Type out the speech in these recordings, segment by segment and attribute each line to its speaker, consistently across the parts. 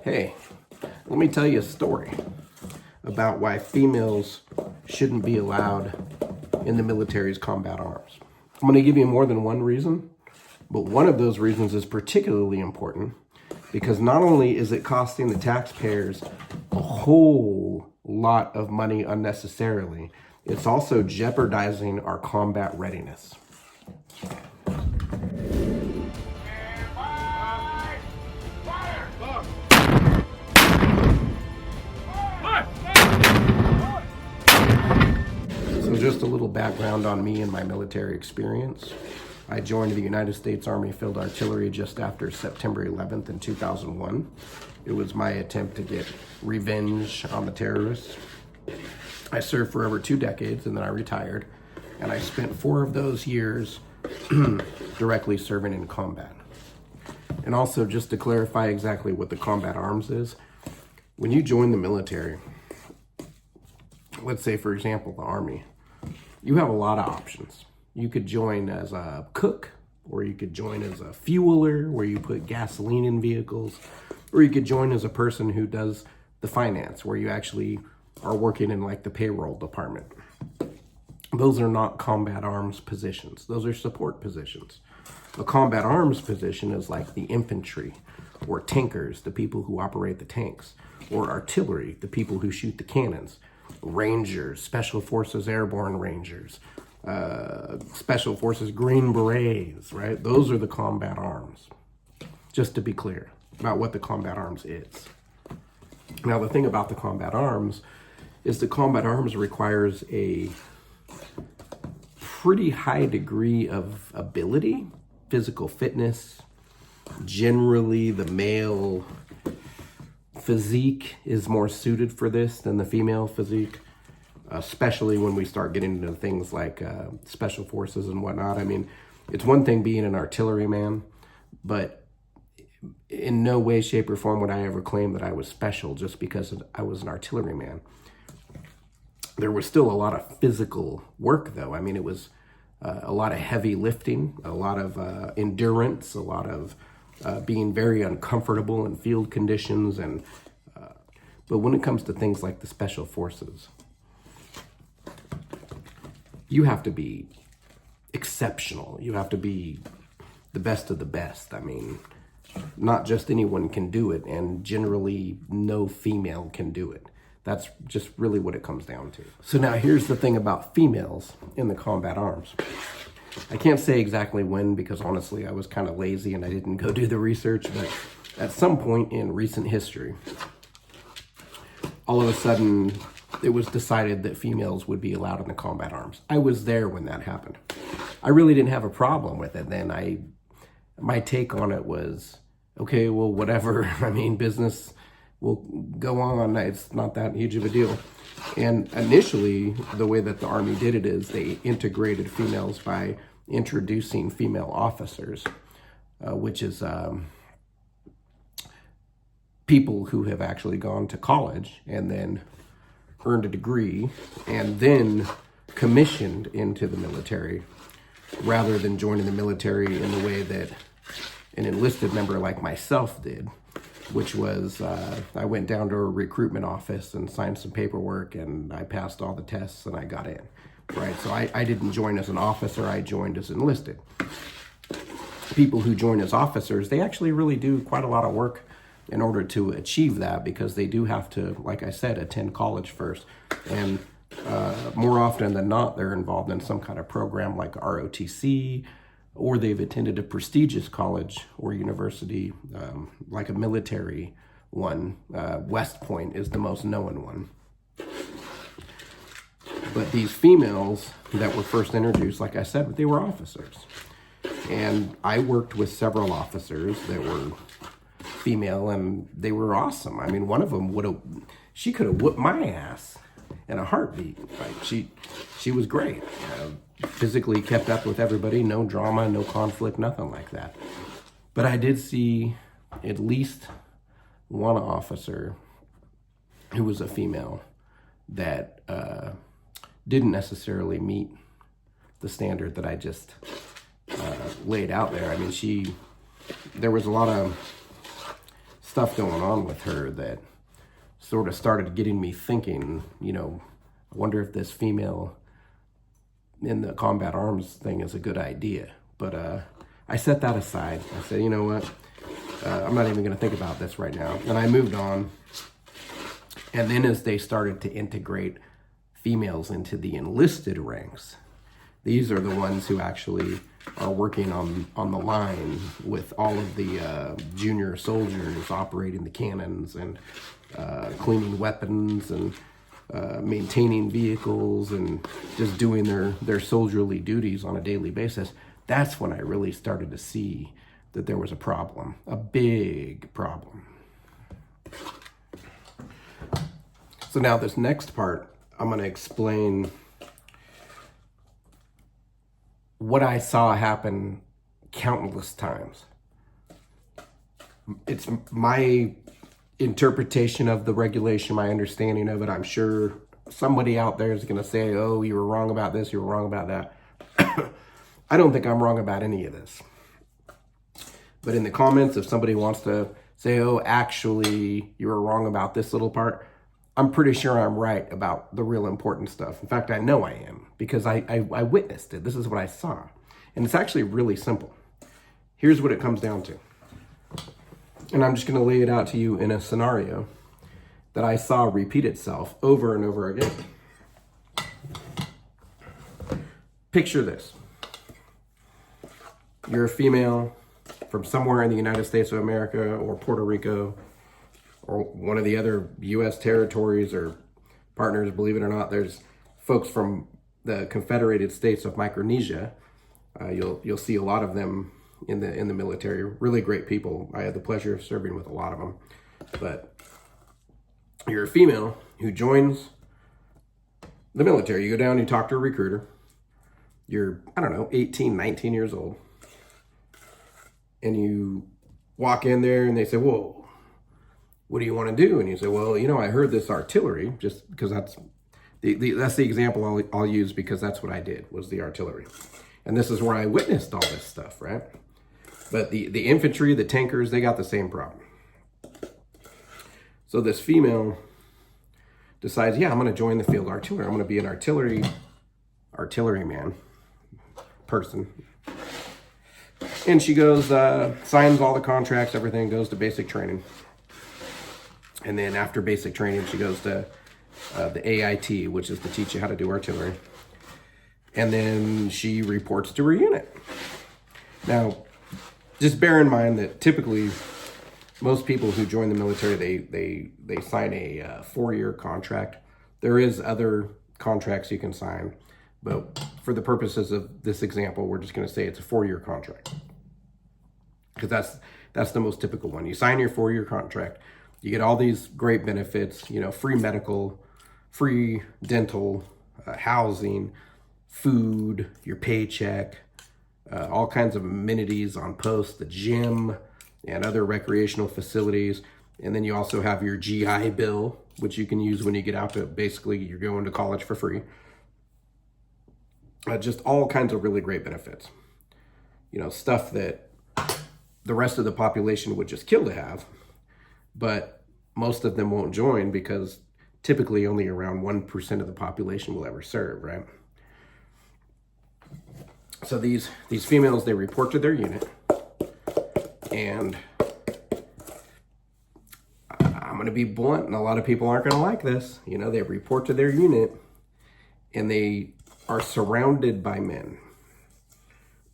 Speaker 1: Hey, let me tell you a story about why females shouldn't be allowed in the military's combat arms. I'm going to give you more than one reason, but one of those reasons is particularly important because not only is it costing the taxpayers a whole lot of money unnecessarily, it's also jeopardizing our combat readiness. So just a little background on me and my military experience. I joined the United States Army Field Artillery just after September 11th in 2001. It was my attempt to get revenge on the terrorists. I served for over 2 decades and then I retired, and I spent 4 of those years directly serving in combat. And also, just to clarify exactly what the combat arms is, when you join the military, let's say for example the Army, you have a lot of options. You could join as a cook, or you could join as a fueler where you put gasoline in vehicles, or you could join as a person who does the finance where you actually are working in like the payroll department. Those are not combat arms positions. Those are support positions. A combat arms position is like the infantry, or tankers, the people who operate the tanks, or artillery, the people who shoot the cannons, Rangers, Special Forces Airborne Rangers, Special Forces Green Berets, right? Those are the combat arms. Just to be clear about what the combat arms is. Now, the thing about the combat arms is the combat arms requires a pretty high degree of ability, physical fitness. Generally, the male physique is more suited for this than the female physique, especially when we start getting into things like special forces and whatnot. I mean, it's one thing being an artilleryman, but in no way, shape, or form would I ever claim that I was special just because I was an artilleryman. There was still a lot of physical work, though. I mean, it was a lot of heavy lifting, a lot of endurance, a lot of being very uncomfortable in field conditions. But when it comes to things like the special forces, you have to be exceptional. You have to be the best of the best. I mean, not just anyone can do it, and generally no female can do it. That's just really what it comes down to. So now here's the thing about females in the combat arms. I can't say exactly when because honestly I was kind of lazy and I didn't go do the research, but at some point in recent history, all of a sudden it was decided that females would be allowed in the combat arms. I was there when that happened. I really didn't have a problem with it then. My take on it was, okay, well, whatever. I mean, business will go on. It's not that huge of a deal. And initially, the way that the Army did it is they integrated females by introducing female officers, which is people who have actually gone to college and then earned a degree and then commissioned into the military, rather than joining the military in the way that an enlisted member like myself did, which was I went down to a recruitment office and signed some paperwork and I passed all the tests and I got in, right? So I didn't join as an officer, I joined as enlisted. People who join as officers, they actually really do quite a lot of work in order to achieve that because they do have to, like I said, attend college first. And more often than not, they're involved in some kind of program like ROTC, or they've attended a prestigious college or university, like a military one. West Point is the most known one. But these females that were first introduced, like I said, they were officers. And I worked with several officers that were female, and they were awesome. I mean, one of them she could have whooped my ass in a heartbeat. Like she was great. Physically kept up with everybody, no drama, no conflict, nothing like that. But I did see at least one officer who was a female that didn't necessarily meet the standard that I just laid out there. I mean, there was a lot of stuff going on with her that sort of started getting me thinking, I wonder if this female in the combat arms thing is a good idea. But I set that aside. I said, you know what? I'm not even going to think about this right now. And I moved on. And then as they started to integrate females into the enlisted ranks, these are the ones who actually are working on the line with all of the junior soldiers operating the cannons and cleaning weapons and maintaining vehicles and just doing their soldierly duties on a daily basis. That's when I really started to see that there was a problem, a big problem. So now this next part, I'm going to explain what I saw happen countless times. It's my interpretation of the regulation, my understanding of it. I'm sure somebody out there is going to say, oh, you were wrong about this, you were wrong about that. I don't think I'm wrong about any of this. But in the comments, if somebody wants to say, oh, actually, you were wrong about this little part, I'm pretty sure I'm right about the real important stuff. In fact, I know I am because I witnessed it. This is what I saw. And it's actually really simple. Here's what it comes down to. And I'm just going to lay it out to you in a scenario that I saw repeat itself over and over again. Picture this. You're a female from somewhere in the United States of America or Puerto Rico or one of the other U.S. territories or partners. Believe it or not, there's folks from the Confederated States of Micronesia. You'll see a lot of them in the military. Really great people. I had the pleasure of serving with a lot of them. But you're a female who joins the military. You go down, you talk to a recruiter. You're, 18, 19 years old. And you walk in there and they say, whoa, what do you want to do? And you say, well, I heard this artillery, just because that's the example I'll use, because that's what I did, was the artillery. And this is where I witnessed all this stuff, right? But the infantry, the tankers, they got the same problem. So this female decides, yeah, I'm going to join the field artillery. I'm going to be an artilleryman person. And she goes, signs all the contracts, everything, goes to basic training. And then after basic training, she goes to the AIT, which is to teach you how to do artillery. And then she reports to her unit. Now, just bear in mind that typically most people who join the military, they sign a 4-year contract. There is other contracts you can sign, but for the purposes of this example, we're just going to say it's a 4-year contract, because that's the most typical one. You sign your 4-year contract, you get all these great benefits, free medical, free dental, housing, food, your paycheck, all kinds of amenities on post, the gym, and other recreational facilities. And then you also have your GI Bill, which you can use when you get out to, basically, you're going to college for free. Just all kinds of really great benefits. Stuff that the rest of the population would just kill to have, but most of them won't join because typically only around 1% of the population will ever serve, right? So these females, they report to their unit, and I'm going to be blunt, and a lot of people aren't going to like this. They report to their unit, and they are surrounded by men,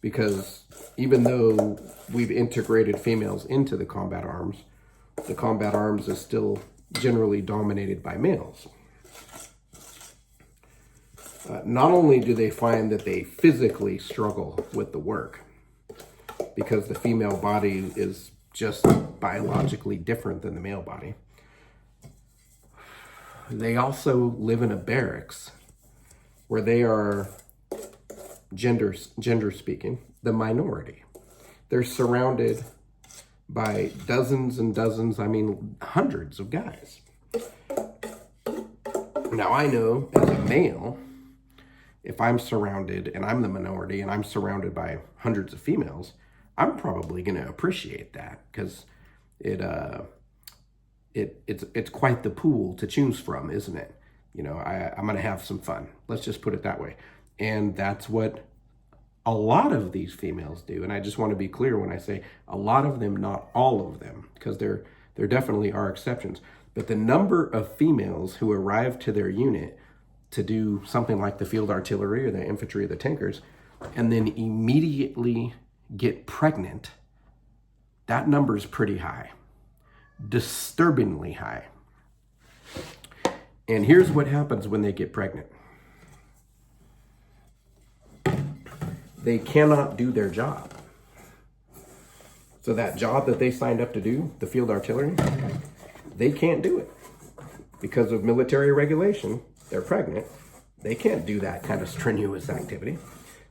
Speaker 1: because even though we've integrated females into the combat arms is still generally dominated by males. Not only do they find that they physically struggle with the work, because the female body is just biologically different than the male body, they also live in a barracks where they are, gender speaking, the minority. They're surrounded by dozens and dozens, hundreds of guys. Now, I know as a male, if I'm surrounded and I'm the minority and I'm surrounded by hundreds of females, I'm probably going to appreciate that, because it it's quite the pool to choose from, isn't it? You know, I'm going to have some fun. Let's just put it that way. And that's what a lot of these females do. And I just want to be clear when I say a lot of them, not all of them, because there definitely are exceptions. But the number of females who arrive to their unit to do something like the field artillery or the infantry or the tankers, and then immediately get pregnant, that number is pretty high, disturbingly high. And here's what happens when they get pregnant. They cannot do their job. So that job that they signed up to do, the field artillery, they can't do it. Because of military regulation, they're pregnant. They can't do that kind of strenuous activity.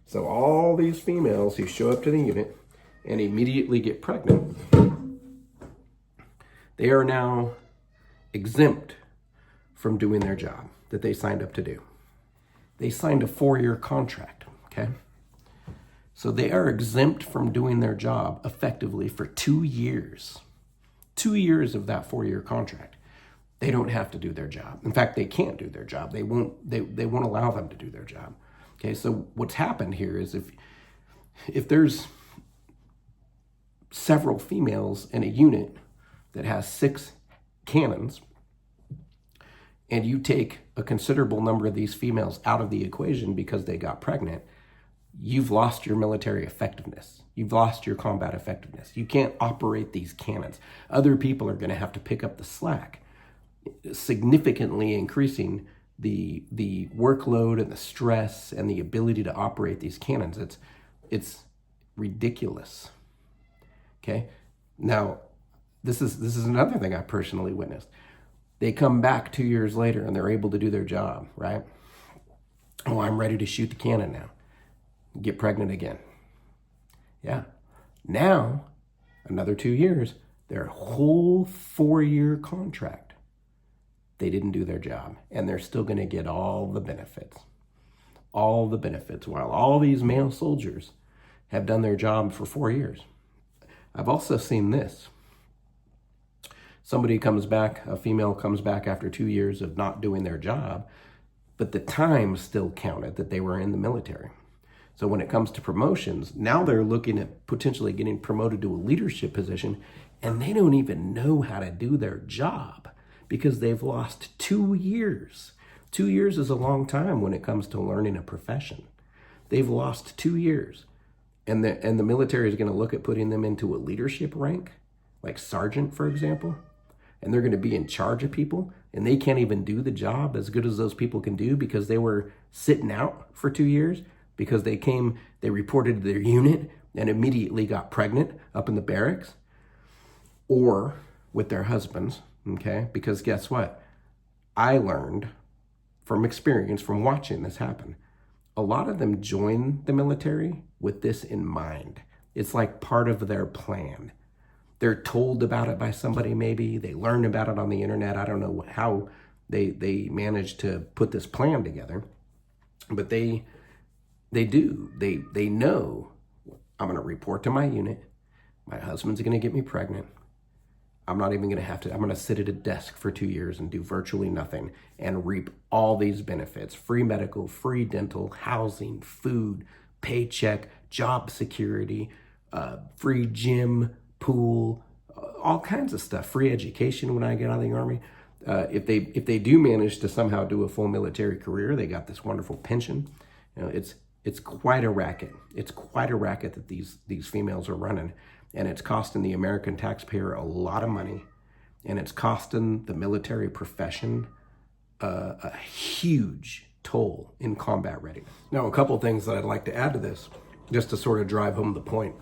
Speaker 1: So all these females who show up to the unit and immediately get pregnant, they are now exempt from doing their job that they signed up to do. They signed a 4-year contract, okay? So they are exempt from doing their job effectively for 2 years. 2 years of that 4-year contract. They don't have to do their job. In fact, they can't do their job. They won't allow them to do their job. Okay, so what's happened here is if there's several females in a unit that has 6 cannons, and you take a considerable number of these females out of the equation because they got pregnant, you've lost your military effectiveness. You've lost your combat effectiveness. You can't operate these cannons. Other people are going to have to pick up the slack, significantly increasing the workload and the stress and the ability to operate these cannons. It's ridiculous. Okay? Now, this is another thing I personally witnessed. They come back 2 years later and they're able to do their job, right? Oh, I'm ready to shoot the cannon now. Get pregnant again. Yeah. Now, another 2 years, their whole 4-year contract, they didn't do their job. And they're still going to get all the benefits. All the benefits, while all these male soldiers have done their job for 4 years. I've also seen this. Somebody comes back, a female comes back after 2 years of not doing their job, but the time still counted that they were in the military. So when it comes to promotions, now they're looking at potentially getting promoted to a leadership position, and they don't even know how to do their job because they've lost 2 years. 2 years is a long time when it comes to learning a profession. They've lost 2 years. And the military is going to look at putting them into a leadership rank, like sergeant, for example, and they're going to be in charge of people, and they can't even do the job as good as those people can do because they were sitting out for 2 years, because they reported to their unit and immediately got pregnant up in the barracks or with their husbands, okay? Because guess what? I learned from experience, from watching this happen, a lot of them join the military with this in mind. It's like part of their plan. They're told about it by somebody maybe. They learn about it on the internet. I don't know how they managed to put this plan together. But they do. They know, I'm going to report to my unit. My husband's going to get me pregnant. I'm not even going to have to, I'm going to sit at a desk for 2 years and do virtually nothing and reap all these benefits: free medical, free dental, housing, food, paycheck, job security, free gym, pool, all kinds of stuff, free education when I get out of the Army. If they do manage to somehow do a full military career, they got this wonderful pension. You know, it's quite a racket. It's quite a racket that these females are running, and it's costing the American taxpayer a lot of money, and it's costing the military profession a huge toll in combat readiness. Now, a couple things that I'd like to add to this, just to sort of drive home the point.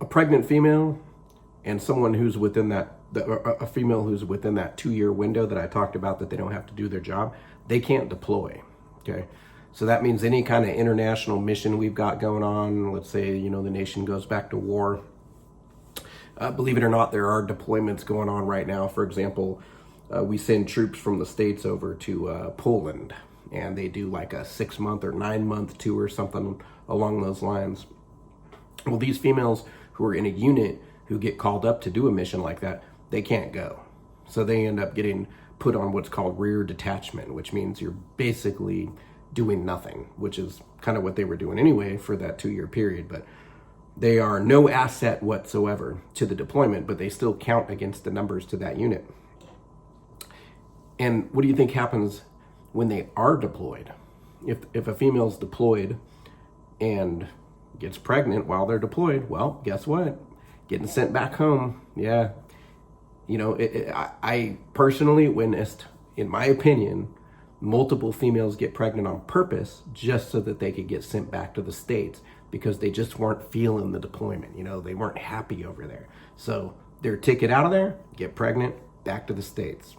Speaker 1: A pregnant female and someone who's within a female who's within that 2-year window that I talked about, that they don't have to do their job, they can't deploy, okay? So that means any kind of international mission we've got going on, let's say, you know, the nation goes back to war. Believe it or not, there are deployments going on right now. For example, we send troops from the States over to Poland, and they do like a 6-month or 9-month tour, something along those lines. Well, these females who are in a unit who get called up to do a mission like that, they can't go. So they end up getting put on what's called rear detachment, which means you're basically doing nothing, which is kind of what they were doing anyway for that 2-year period. But they are no asset whatsoever to the deployment, but they still count against the numbers to that unit. And what do you think happens when they are deployed? If a female's deployed and gets pregnant while they're deployed, well, guess what? Getting sent back home. Yeah. You know, I personally witnessed, in my opinion, multiple females get pregnant on purpose just so that they could get sent back to the States because they just weren't feeling the deployment. You know, they weren't happy over there. So their ticket out of there, get pregnant, back to the States.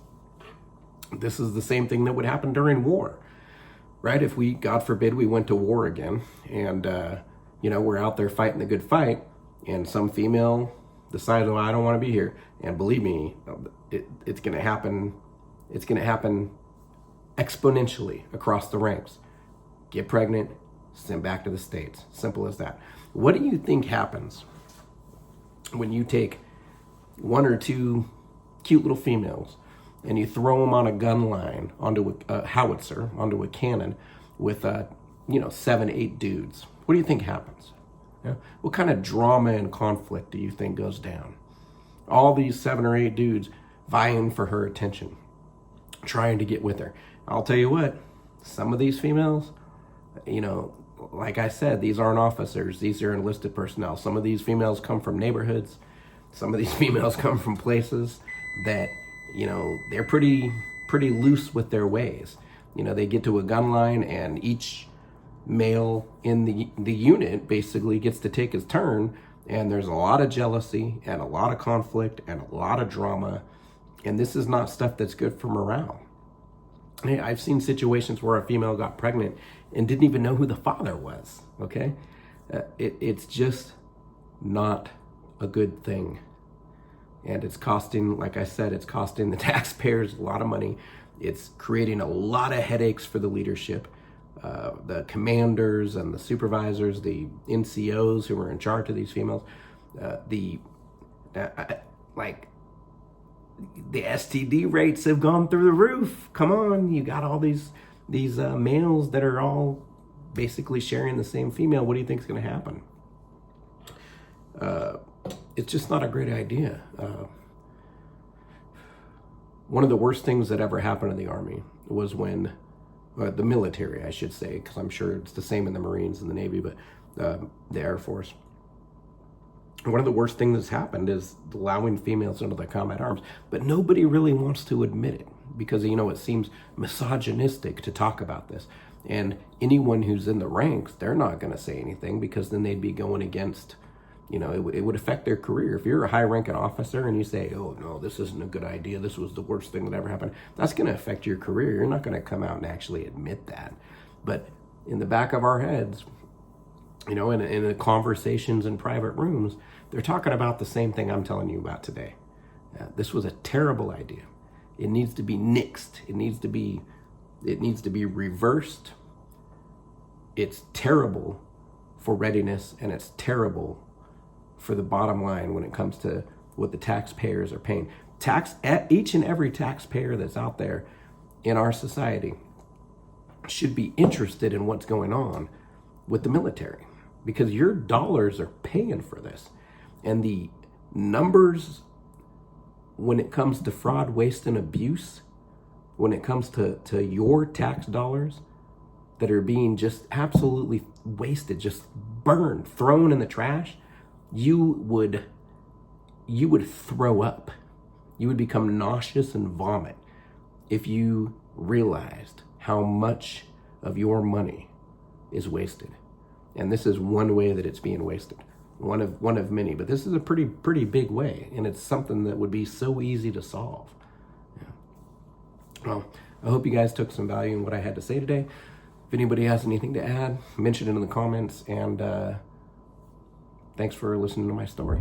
Speaker 1: This is the same thing that would happen during war, right? If we, God forbid, we went to war again and, you know, we're out there fighting the good fight and some female decides, oh, I don't want to be here. And believe me, it's going to happen. It's going to happen exponentially across the ranks. Get pregnant, sent back to the States. Simple as that. What do you think happens when you take 1 or 2 cute little females and you throw them on a gun line onto a howitzer, onto a cannon with, 7, 8 dudes? What do you think happens? Yeah? What kind of drama and conflict do you think goes down? All these 7 or 8 dudes vying for her attention, trying to get with her. I'll tell you what, some of these females, you know, like I said, these aren't officers. These are enlisted personnel. Some of these females come from neighborhoods. Some of these females come from places that, you know, they're pretty loose with their ways. You know, they get to a gun line and each male in the unit basically gets to take his turn, and there's a lot of jealousy and a lot of conflict and a lot of drama, and this is not stuff that's good for morale. Hey, I've seen situations where a female got pregnant and didn't even know who the father was, okay? It's just not a good thing. And it's costing, like I said, it's costing the taxpayers a lot of money. It's creating a lot of headaches for the leadership, the commanders and the supervisors, the NCOs who are in charge of these females, the STD rates have gone through the roof. Come on, you got all these males that are all basically sharing the same female. What do you think is going to happen? It's just not a great idea. One of the worst things that ever happened in the Army was when, the military, I should say, because I'm sure it's the same in the Marines and the Navy, but the Air Force. One of the worst things that's happened is allowing females into the combat arms, but nobody really wants to admit it because, you know, it seems misogynistic to talk about this. And anyone who's in the ranks, they're not going to say anything because then they'd be going against, you know, it would affect their career. If you're a high-ranking officer and you say, oh, no, this isn't a good idea, this was the worst thing that ever happened, that's going to affect your career. You're not going to come out and actually admit that. But in the back of our heads, you know, in the conversations in private rooms, they're talking about the same thing I'm telling you about today. This was a terrible idea. It needs to be nixed. It needs to be reversed. It's terrible for readiness, and it's terrible for the bottom line when it comes to what the taxpayers are paying. Each and every taxpayer that's out there in our society should be interested in what's going on with the military, because your dollars are paying for this. And the numbers when it comes to fraud, waste, and abuse, when it comes to your tax dollars that are being just absolutely wasted, just burned, thrown in the trash, you would throw up. You would become nauseous and vomit if you realized how much of your money is wasted. And this is one way that it's being wasted. One of many, but this is a pretty big way, and it's something that would be so easy to solve. Yeah. Well, I hope you guys took some value in what I had to say today. If anybody has anything to add, mention it in the comments, and thanks for listening to my story.